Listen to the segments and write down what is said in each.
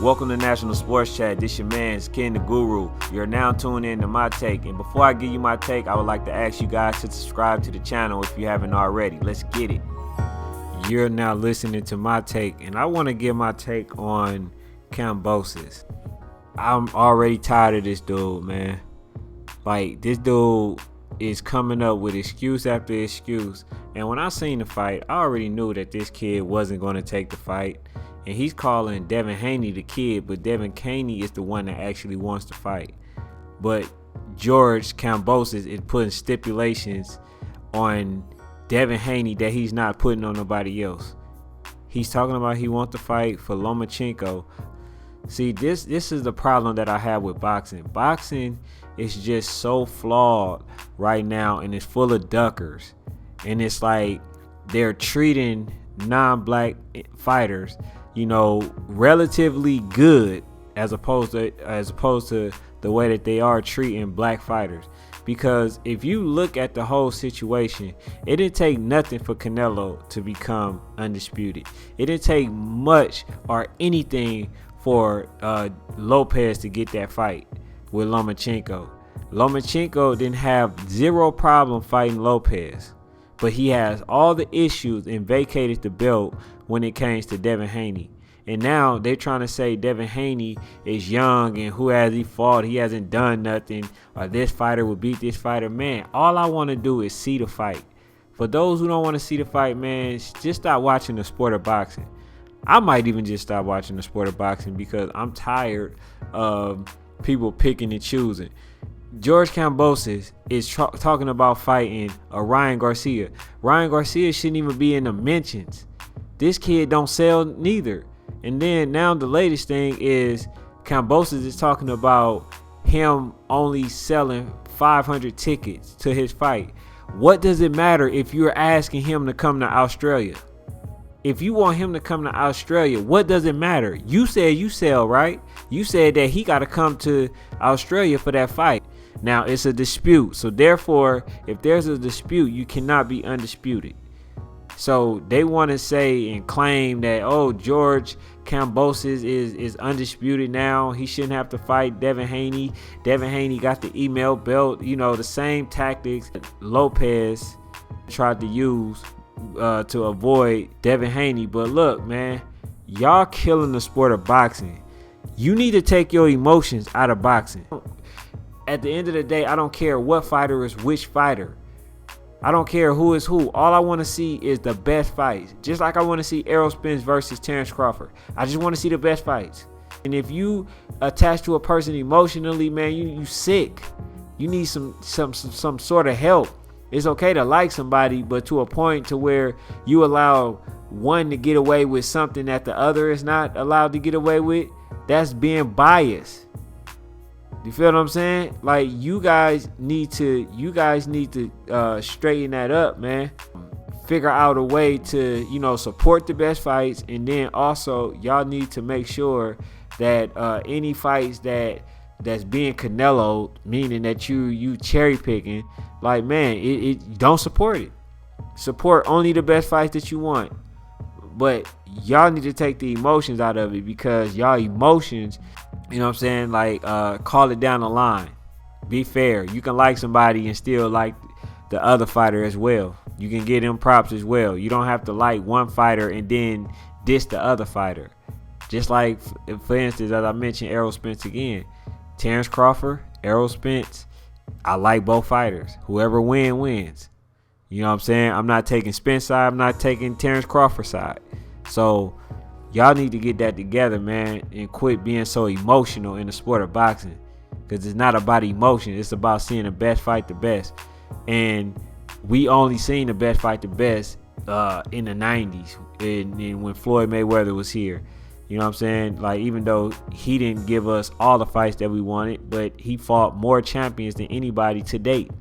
Welcome to National Sports Chat. This your man's Ken the Guru. You're now tuned in to my take. And before I give you my take, I would like to ask you guys to subscribe to the channel if you haven't already. Let's get it. You're now listening to my take, and I want to give my take on Kambosos. I'm already tired of this dude, man. Like, this dude is coming up with excuse after excuse. And when I seen the fight, I already knew that this kid wasn't going to take the fight. And he's calling Devin Haney the kid, but Devin Haney is the one that actually wants to fight. But George Kambosos is putting stipulations on Devin Haney that he's not putting on nobody else. He's talking about he wants to fight for Lomachenko. See, this is the problem that I have with boxing. Boxing is just so flawed right now, and it's full of duckers. And it's like they're treating non-black fighters, relatively good as opposed to the way that they are treating black fighters. Because if you look at the whole situation, it didn't take nothing for Canelo to become undisputed. It didn't take much or anything for Lopez to get that fight with Lomachenko. Lomachenko didn't have zero problem fighting Lopez, but he has all the issues and vacated the belt when it came to Devin Haney. And now they're trying to say Devin Haney is young and who has he fought? He hasn't done nothing, or this fighter will beat this fighter. Man, all I want to do is see the fight. For those who don't want to see the fight, man, just stop watching the sport of boxing. I might even just stop watching the sport of boxing because I'm tired of people picking and choosing. George Kambosos is talking about fighting Ryan Garcia. Ryan Garcia shouldn't even be in the mentions. This kid don't sell neither. And then now the latest thing is Kambosos is talking about him only selling 500 tickets to his fight. What does it matter if you're asking him to come to Australia? If you want him to come to Australia, what does it matter? You said you sell, right? You said that he got to come to Australia for that fight. Now, it's a dispute. So, therefore, if there's a dispute, you cannot be undisputed. So, they want to say and claim that, George Kambosos is undisputed now. He shouldn't have to fight Devin Haney. Devin Haney got the email belt. The same tactics Lopez tried to use to avoid Devin Haney. But look, man, y'all killing the sport of boxing. You need to take your emotions out of boxing. At the end of the day, I don't care what fighter is which fighter. I don't care who is who. All I want to see is the best fights. Just like I want to see Errol Spence versus Terrence Crawford. I just want to see the best fights. And if you attach to a person emotionally, man, you sick. You need some sort of help. It's okay to like somebody, but to a point to where you allow one to get away with something that the other is not allowed to get away with, that's being biased. You feel what I'm saying? Like, you guys need to straighten that up, man. Figure out a way to, support the best fights, and then also y'all need to make sure that any fights that's being Canelo, meaning that you cherry picking, like, man, it don't support it. Support only the best fights that you want. But y'all need to take the emotions out of it, because y'all emotions, like, call it down the line. Be fair. You can like somebody and still like the other fighter as well. You can get them props as well. You don't have to like one fighter and then diss the other fighter. Just like, for instance, as I mentioned, Errol Spence again. Terrence Crawford, Errol Spence. I like both fighters. Whoever wins. You know what I'm saying? I'm not taking Spence side. I'm not taking Terrence Crawford side. So y'all need to get that together, man, and quit being so emotional in the sport of boxing. Because it's not about emotion. It's about seeing the best fight the best. And we only seen the best fight the best in the 90s and when Floyd Mayweather was here. You know what I'm saying? Like, even though he didn't give us all the fights that we wanted, but he fought more champions than anybody to date.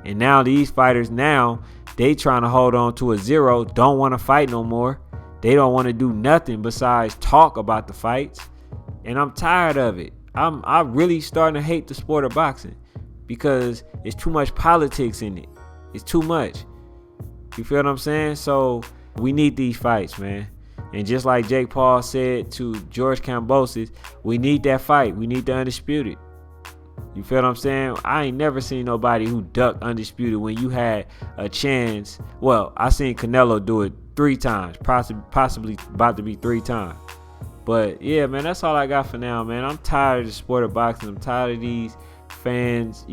And now these fighters, they trying to hold on to a zero, don't want to fight no more. They don't want to do nothing besides talk about the fights. And I'm tired of it. I'm really starting to hate the sport of boxing because it's too much politics in it. It's too much. You feel what I'm saying? So we need these fights, man. And just like Jake Paul said to George Kambosos, we need that fight. We need the Undisputed. You feel what I'm saying? I ain't never seen nobody who ducked Undisputed when you had a chance. Well, I seen Canelo do it 3 times, possibly about to be 3 times. But yeah, man, that's all I got for now, man. I'm tired of the sport of boxing. I'm tired of these fans,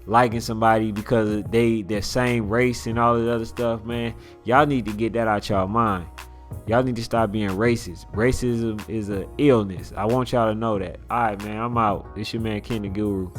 liking somebody because they their same race and all this other stuff, man. Y'all need to get that out y'all mind. Y'all need to stop being racist. Racism is an illness. I want y'all to know that. All right, man, I'm out. This your man, Ken the Guru.